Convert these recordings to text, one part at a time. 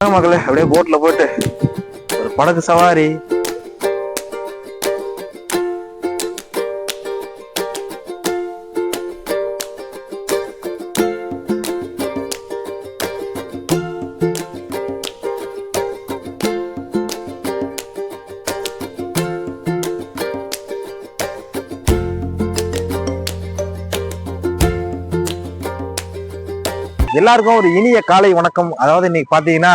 மக்களே அப்படியே போட்ல போயிட்டு ஒரு படகு சவாரி. எல்லாருக்கும் ஒரு இனிய காலை வணக்கம். அதாவது இன்னைக்கு பாத்தீங்கன்னா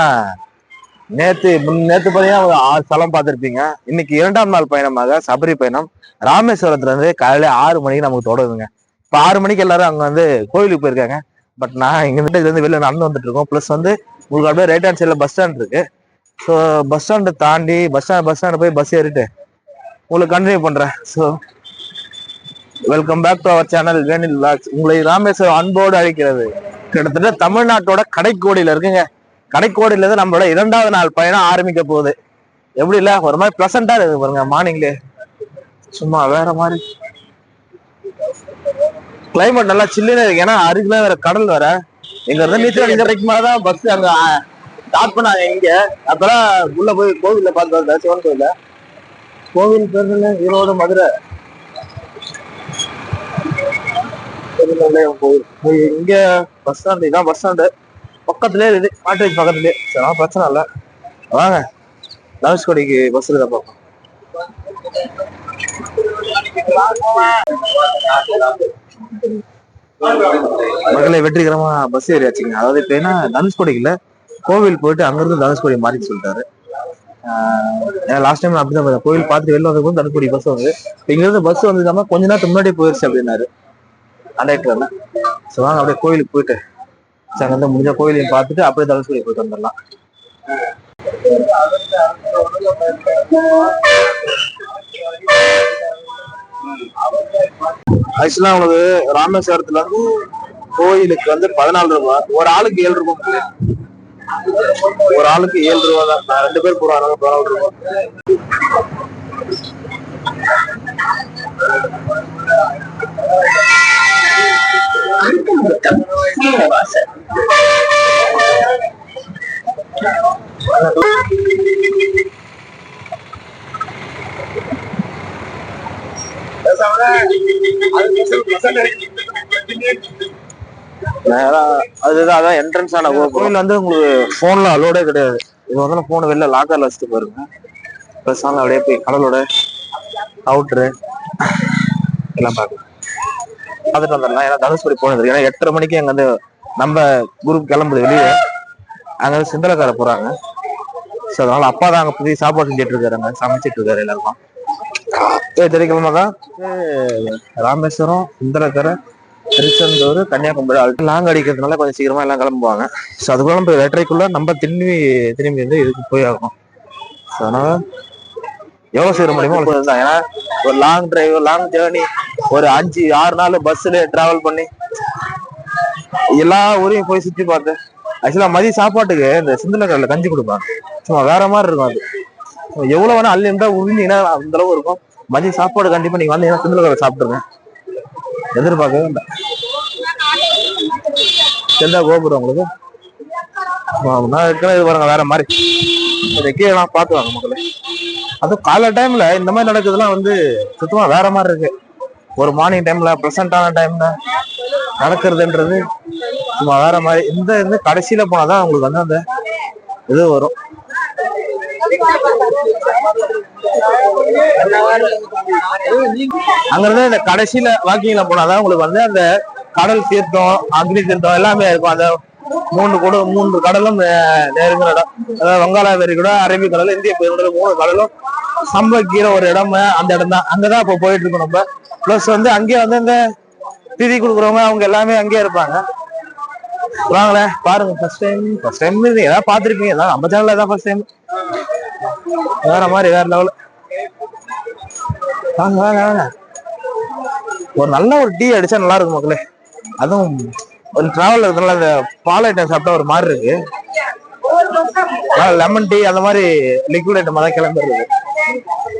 நேத்து பாத்தீங்கன்னா ஒரு 6 ஸ்தலம் பார்த்திருப்பீங்க. இன்னைக்கு 2ஆம் நாள் பயணமாக சபரி பயணம் ராமேஸ்வரத்துல இருந்து காலையில 6 மணிக்கு நமக்கு தொடருதுங்க. இப்ப 6 மணிக்கு எல்லாரும் அங்க வந்து கோவிலுக்கு போயிருக்காங்க. பட் நான் இங்க இருந்து வெளில நடந்து வந்துட்டு இருக்கோம். பிளஸ் வந்து உங்களுக்கு அப்படியே ரைட் ஹேண்ட் சைட்ல பஸ் ஸ்டாண்ட் இருக்கு. ஸோ பஸ் ஸ்டாண்டை தாண்டி பஸ் ஸ்டாண்ட் போய் பஸ் ஏறிட்டு உங்களுக்கு கண்டினியூ பண்றேன். So welcome back to our channel வேனில் விளாக்ஸ். உங்களை ராமேஸ்வரம் அன்போடு அழைக்கிறது. கிட்டத்தட்ட தமிழ்நாட்டோட கடைக்கோடியில இருக்குங்க. கடைக்கோடியில இருந்து நம்மளோட 2வது நாள் பயணம் ஆரம்பிக்க போகுது. எப்படி இல்ல ஒரு மாதிரி பிளசண்டா இருக்கு பாருங்க. மார்னிங்ல சும்மா வேற மாதிரி கிளைமேட் நல்லா சில்லுன்னு இருக்கு. ஏன்னா அருகில வேற கடல் வேற. எங்க இருந்து நீச்சல் வரைக்கும் மேலதான் பஸ் அங்க ஸ்டார்ட் பண்ணாங்க. இங்க அப்பெல்லாம் உள்ள போய் கோவில்ல பார்த்து வந்தேன். சிவன் கோவில்ல கோவில் பேர் ஈரோடு மதுரை இங்க பஸ் ஸ்டாண்ட். இதான் பஸ் ஸ்டாண்டு பக்கத்துலயே இருக்குது. காட்டேஜ் பக்கத்துலயே. சரி பிரச்சனை இல்லை. வாங்க தனுஷ்கோடிக்கு பஸ் இருக்கா பார்ப்போம். மக்களை வெற்றிகரமா பஸ் ஏறியாச்சுங்க. அதாவது இப்ப என்ன தனுஷ்கோடிக்குல கோவில் போயிட்டு அங்கிருந்து தனுஷ்கோடி மாறிட்டு சொல்லிட்டாரு. லாஸ்ட் டைம் அப்படிதான் கோவில் பார்த்துட்டு வெளில வந்ததுக்கு தனுஷ்கோடி பஸ் வந்து இங்க இருந்து பஸ் வந்ததுக்காம கொஞ்ச நேரத்துக்கு முன்னாடி போயிருச்சு அப்படின்னாரு கண்டக்டர். ஸோ வாங்க அப்படியே கோயிலுக்கு போயிட்டு அங்க வந்து முடிஞ்ச கோயிலையும் பார்த்துட்டு அப்படியே தனுஷ்கோடி போயிட்டு வந்துடலாம். ஆக்சுவலா உங்களுக்கு ராமேஸ்வரத்துல இருந்து கோயிலுக்கு வந்து 14 ரூபாய். ஒரு ஆளுக்கு 7 ரூபாய். ஒரு ஆளுக்கு 7 ரூபாய் தான். 2 பேர் போறாங்க 14 ரூபாய். அதுதான் என்ட்ரன்ஸ் ஆன கோயில் வந்து உங்களுக்கு போன்ல அலோடே கிடையாது. இது வந்து போன் வெளில லாக்கர்ல வச்சுட்டு பாருங்க. பிளஸ் அப்படியே போய் கடலோட அவுட்ரு எல்லாம் பார்க்கலாம் பார்த்துட்டு வந்துடலாம். ஏன்னா தனுஷ்கோடி போனது. ஏன்னா 8:30 மணிக்கு அங்க வந்து நம்ம குரூப் கிளம்புது வெளியே. அங்க வந்து சிந்தலக்கார போறாங்க. ஸோ அதனால அப்பா தான் அங்க புதிய சாப்பாடு செஞ்சுட்டு இருக்காருங்க. சமைச்சிட்டு இருக்காரு எல்லாருக்கும். திரைக்கிழமை தான் ராமேஸ்வரம், சிந்தலக்கரை, திருச்செந்தூர், கன்னியாகுமரி லாங் அடிக்கிறதுனால கொஞ்சம் சீக்கிரமா எல்லாம் கிளம்புவாங்க. ஸோ அதுக்குள்ள நம்ம 8:30க்குள்ள நம்ம திரும்பி வந்து இதுக்கு போய் ஆகும். ஸோ அதனால எவ்வளவு சீக்கிரம் முடியுமோ அவ்வளவு தான். ஏன்னா ஒரு லாங் டிரைவ், லாங் ஜேர்னி, ஒரு 5-6 நாள் பஸ்ல டிராவல் பண்ணி எல்லா ஊரையும் போய் சுற்றி பார்த்தேன். ஆக்சுவலா மதிய சாப்பாட்டுக்கு இந்த சிந்தலக்கரையில கஞ்சி கொடுப்பாங்க. சும்மா வேற மாதிரி இருக்கும். அது எவ்வளவு வேணா அன்லிமிட்டா உறிஞ்சிங்கன்னா அந்த அளவு இருக்கும். மதிய சாப்பாடு கண்டிப்பா நீங்க வந்து சிந்தலக்கரை சாப்பிட்டுருங்க. எதிர்பார்க்கவே இல்லை. செந்தா கோபுரம் உங்களுக்கு இது பாருங்க வேற மாதிரி. கீழே பார்த்து வாங்க மக்களே. அதுவும் காலை டைம்ல இந்த மாதிரி நடக்குதுலாம் வந்து சுத்தமா வேற மாதிரி இருக்கு. ஒரு மார்னிங் டைம்ல ப்ரெசென்டான டைம்ல நடக்கிறதுன்றது சும்மா வேற மாதிரி. இந்த கடைசியில போனாதான் உங்களுக்கு வந்து அந்த இது வரும். அங்கிருந்து இந்த கடைசியில வாக்கிங்ல போனாதான் உங்களுக்கு வந்து அந்த கடல் தீர்த்தம், அக்னி தீர்த்தம் எல்லாமே இருக்கும். அந்த 3 கடலும் நெருங்குற இடம். அதாவது வங்காள விரிகுடா, அரபிக் கடல், இந்திய பெருங்கடல் 3 கடலும் சம்பக்கிற ஒரு இடம். அந்த இடம் தான். அங்கதான் இப்ப போயிட்டு இருக்கோம் நம்ம. பிளஸ் வந்து அங்கேயே வந்து இந்த திதி கொடுக்குறவங்க அவங்க எல்லாமே அங்கேயே இருப்பாங்க. வாங்களேன் பாருங்க. ஃபர்ஸ்ட் டைம் ஏதாவது பாத்துருப்பீங்க. ஏதாவது நம்ம சேனல்ல ஏதாவது ஃபர்ஸ்ட் டைம் வேற மாதிரி வேற லெவல். வாங்க வாங்க வாங்க. ஒரு நல்ல ஒரு டீ அடிச்சா நல்லா இருக்கும் மக்களே. அதுவும் ஒரு டிராவல் இருக்கிறதுனால அந்த பால் ஐட்டம் சாப்பிட்டா ஒரு மாதிரி இருக்கு. லெமன் டீ அந்த மாதிரி லிக்விட் ஐட்டம் தான் கிளம்பிடுறது.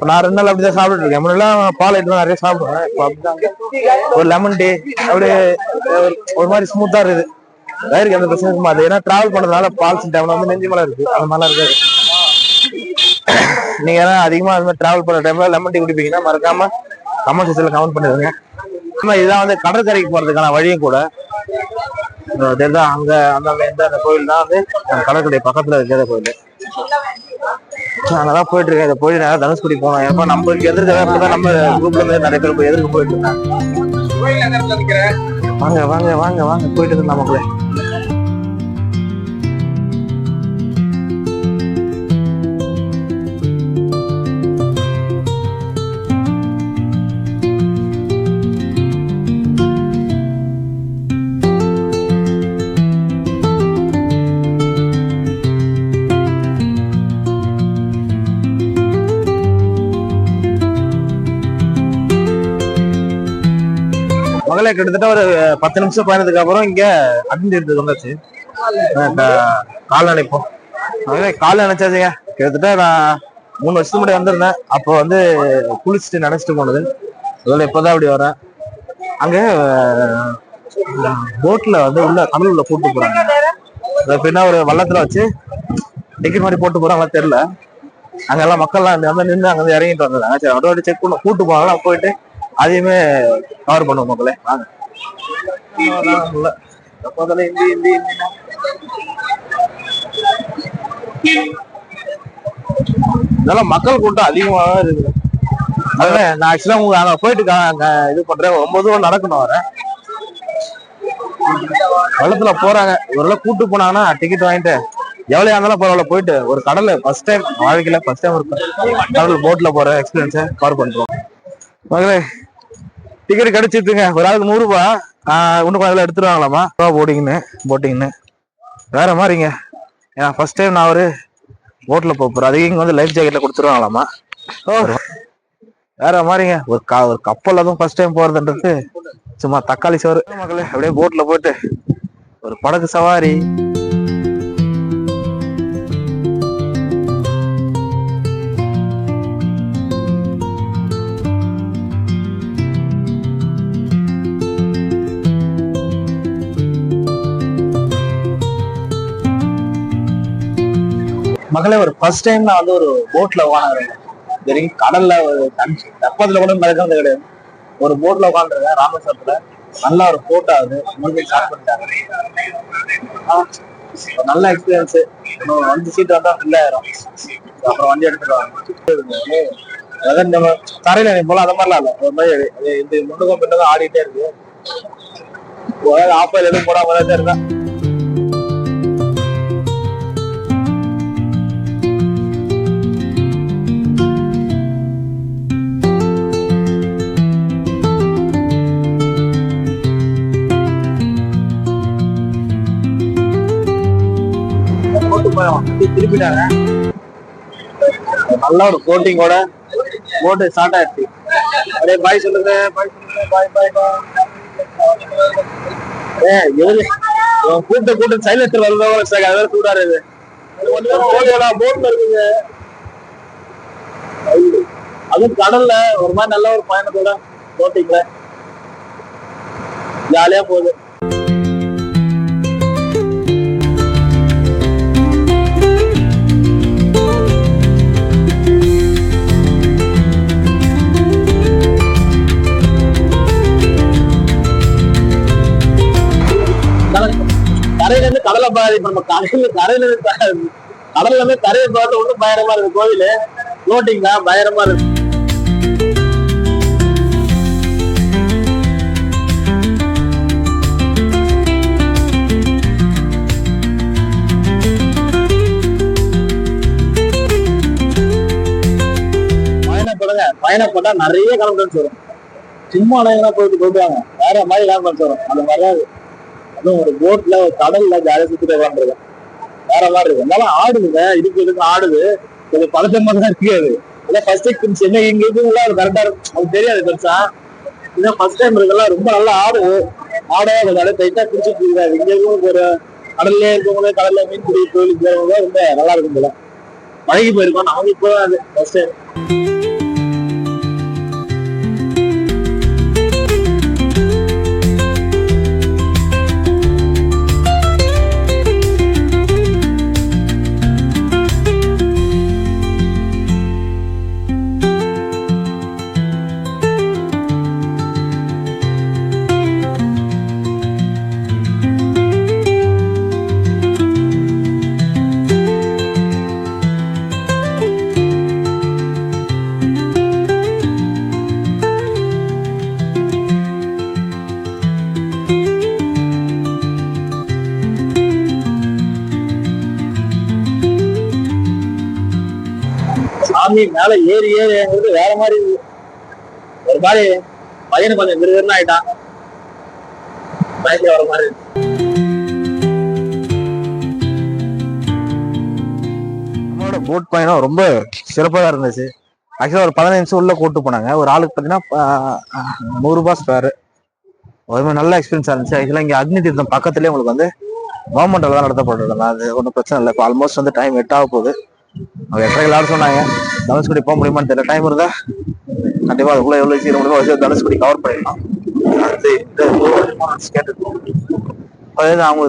நான் 2 நாள் அப்படிதான் சாப்பிட்டு இருக்கேன். முன்னெல்லாம் பால் ஐட்டம் நிறைய சாப்பிடுவேன். இப்போ அப்படிதான் ஒரு லெமன் டீ அப்படியே ஒரு மாதிரி ஸ்மூத்தா இருக்குது. வயிறுக்கு எந்த பிரச்சனை இருக்குமா? அது ஏன்னா டிராவல் பண்றதுனால ஃபால்ஸ் டைம்ல வந்து நெஞ்சு மலை இருக்கு, அந்த மாதிரிலாம் இருக்காது. நீங்க ஏன்னா அதிகமா அது மாதிரி டிராவல் பண்ற டைம்ல லெமன் டீ குடிப்பீங்கன்னா மறக்காம கமெண்ட் செக்ஷன்ல கமெண்ட் பண்ணிடுங்க. இதுதான் வந்து கடற்கரைக்கு போறதுக்கான வழியும் கூட. தெரியுதா அங்க அந்த கோயில் தான் வந்து கடற்கரை பக்கத்துல இருக்கிற கோயில். அங்கதான் போயிட்டு இருக்கேன். இதை போய் நேரம் தனுஷ்கோடி போனோம். ஏன்னா நம்மளுக்கு எதிர்க்க நம்ம குரூப்ல இருந்து நிறைய பேர் போய் எதிர்க்க போயிட்டு இருக்காங்க. வாங்க வாங்க வாங்க வாங்க போயிட்டு இருந்தா மக்களே. மகளே கிட்டத்தட்ட ஒரு 10 நிமிஷம் பயணத்துக்கு அப்புறம் இங்க அடிஞ்சு வந்தாச்சு. கால் நினைப்போம் கால் நினைச்சாச்சுங்க. கிட்டத்தட்ட நான் 3 வருஷத்துக்கு முன்னாடி வந்திருந்தேன். அப்போ வந்து குளிச்சுட்டு நினைச்சிட்டு போனது. அதோட இப்பதான் அப்படி வரேன். அங்க போட்ல வந்து உள்ள கடல் உள்ள கூட்டு போறாங்க. பின்னா ஒரு வள்ளத்துல வச்சு டிக்கெட் மாதிரி போட்டு போறாங்களா தெரியல. அங்கெல்லாம் மக்கள்லாம் வந்து நின்று அங்க வந்து இறங்கிட்டு வந்தாங்க. சரி அதோட செக் பண்ண கூட்டு போனாங்களா போயிட்டு அதையுமே கவர் பண்ணுவோம் மக்களே. வாங்க. இதெல்லாம் மக்கள் கூட்டம் அதிகமாக இருக்குது. அதனால நான் ஆக்சுவலா உங்களுக்கு அங்க போயிட்டு இது பண்றேன். 9 ரூபா நடக்கணும் வரேன். வெள்ளத்துல போறாங்க. இவரெல்லாம் கூட்டு போனாங்கன்னா டிக்கெட் வாங்கிட்டு எவ்வளவு இருந்தாலும் பரவாயில்ல போயிட்டு ஒரு கடல்ல ஃபர்ஸ்ட் டைம் வாழ்க்கையில ஃபர்ஸ்ட் டைம் ஒரு கடல் போட்ல போற எக்ஸ்பீரியன்ஸை கவர் பண்றோம் மகளே. டிக்கெட் கிடைச்சிருக்குங்க. ஒரு ஆளுக்கு 100 ரூபாய். இன்னும் கொஞ்சம் எடுத்துருவாங்களாமா போட்டிங்னு வேற மாதிரிங்க. ஏன்னா ஃபர்ஸ்ட் டைம் நான் ஒரு போட்ல போறேன். அதுக்கு இங்க வந்து லைஃப் ஜாக்கெட்ல கொடுத்துருவாங்களாமா. வேற மாதிரிங்க. ஒரு கப்பல் அதுவும் ஃபர்ஸ்ட் டைம் போறதுன்றது சும்மா தக்காளி சோறு மக்களே. அப்படியே போட்ல போயிட்டு ஒரு படகு சவாரி. மகளே ஒரு ஃபர்ஸ்ட் டைம் நான் வந்து ஒரு போட்ல உட்காந்துருக்கேன். கடல்ல ஒரு தெப்பத்துல கூட நடக்கிறது கிடையாது. ஒரு போட்ல உட்காந்துருக்கேன் ராமேஸ்வரத்துல. நல்லா ஒரு போட்டோ ஆகுது. ஸ்டார்ட் பண்ணிட்டாங்க. நல்ல எக்ஸ்பீரியன்ஸ். வந்து சீட் வந்தா ஃபில் ஆயிரும். அப்புறம் வண்டி எடுத்துட்டு வாங்க. அதாவது நம்ம தரையில போல அந்த மாதிரிலாம் இல்லை. ஒரு மாதிரி இந்த முன்னுக்கும் பின்னதும் ஆடிட்டே இருக்கு. ஆப்பையில் எதுவும் போடாம தான் இருக்கேன். திருப்பிட்டாங்க. நல்ல ஒரு கோட்டிங்கோட போட்டு ஸ்டார்ட் ஆயிடுச்சு. அப்படியே பாய் சொல்லுங்க. கூட்ட சைலன்ஸ் வருது. சூடா இருக்குது. போட்ல இருக்குங்க. அதுவும் கடல்ல ஒரு மாதிரி நல்ல ஒரு பயணத்தோட போட்டிங்ல ஜாலியா போகுது. கரையில இருந்து கடலை பாதி நம்ம கரையில இருந்து கரையை பார்த்து ஒன்றும் பயங்கரமா இருக்கு. கோவிலு ஃப்ளோட்டிங் தான் பயங்கரமா இருக்கு. பயணப்பட்டா நிறைய கான்ஃபிடன்ஸ் வரும். சும்மா போயிடுவாங்க. வேற மாதிரி கான்ஃபிடன்ஸ் வரும். அது வராது. அதுவும் ஒரு போட்ல ஒரு கடல்ல ஜாலியா சுத்திட்டு உட்காந்துருக்கேன். வேற மாதிரி இருக்கு. இருந்தாலும் ஆடுதுங்க. இதுக்கு ஆடுது. கொஞ்சம் பழக்கமா தான் இருக்காது. அதான் ஃபர்ஸ்ட் எக்ஸ்பீரியன்ஸ். என்ன இங்க இருக்குங்களா அது கரெக்டா இருக்கும். அது தெரியாது பெருசா. இதான் ஃபர்ஸ்ட் டைம் இருக்குல்ல. ரொம்ப நல்லா ஆடுது. ஆடவே கொஞ்சம் டைட்டா பிடிச்சிட்டு இருக்காது. இங்க இருக்கும் ஒரு கடல்லே இருக்கவங்க கடல்ல மீன் பிடி கோயிலுக்கு போறவங்க ரொம்ப நல்லா இருக்கும் போல. பழகி போயிருக்கோம். நமக்கு இப்போ அது ஃபர்ஸ்ட் டைம். சாமி மேல ஏறி ஏறிங்கிறது வேற மாதிரி ஒரு மாதிரி பையனு கொஞ்சம் விறுவிறுன்னு ஆயிட்டான். பயத்துல வர மாதிரி. நம்மளோட போட் பயணம் ரொம்ப சிறப்பாக இருந்துச்சு. ஆக்சுவலா ஒரு 15 நிமிஷம் உள்ள கூட்டு போனாங்க. ஒரு ஆளுக்கு பாத்தீங்கன்னா 100 ரூபாய் ஸ்பேரு. ஒரு நல்ல எக்ஸ்பீரியன்ஸா இருந்துச்சு. ஆக்சுவலா இங்க அக்னி தீர்த்தம் பக்கத்துலயே உங்களுக்கு வந்து கவர்மெண்டால தான் நடத்தப்படுறது. அது ஒன்றும் பிரச்சனை இல்லை. இப்போ ஆல்மோஸ்ட் வந்து டைம் 8 ஆக போகுது. அவங்க 8:30 எல்லாரும் சொன்னாங்க. தனுஷ்கோடி போக முடியுமான்னு தெரியல. டைம் இருந்தா கண்டிப்பா அதுக்குள்ள எவ்வளவு சீக்கிரம் முடியுமோ தனுஷ்கோடி கவர் பண்ணிடலாம். அது கேட்டு அவங்க